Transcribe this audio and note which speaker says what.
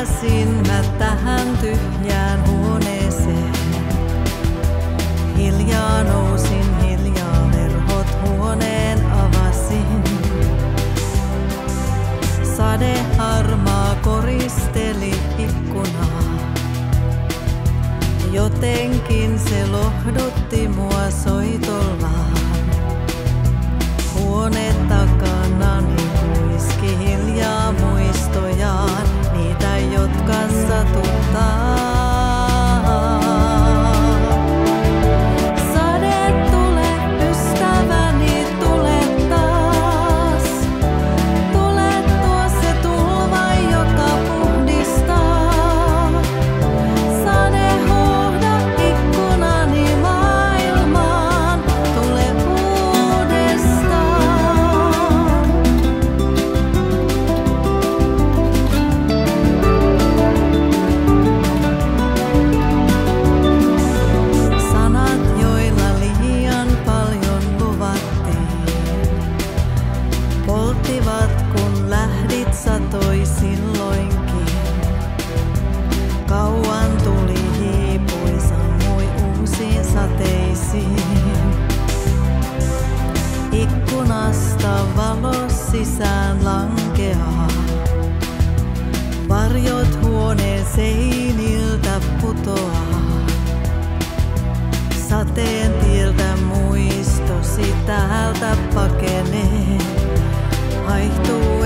Speaker 1: Heräsin mä tähän tyhjään huoneeseen. Hiljaa nousin, hiljaa verhot huoneen avasin. Sade harmaa koristeli ikkunaa. Jotenkin se lohdutti mua soitollaan. Huone takanani huiski hiljaa muistojaan, niitä jotka satuttaa. Sade tule, ystäväni, tule taas. Tule tuo se tulva, joka puhdistaa. Sade hohda ikkunani maailmaan, tule uudestaan. Sanat, joilla liian paljon luvattiin, polttivat kun lähdit, satoi silloinkin. Kauan tuli, hiipui, sammui uusiin sateisiin. Ikkunasta valo sisään lankeaa. Varjot huoneen seiniltä putoaa. Sateen tieltä muistosi täältä pakenee. Haihtuu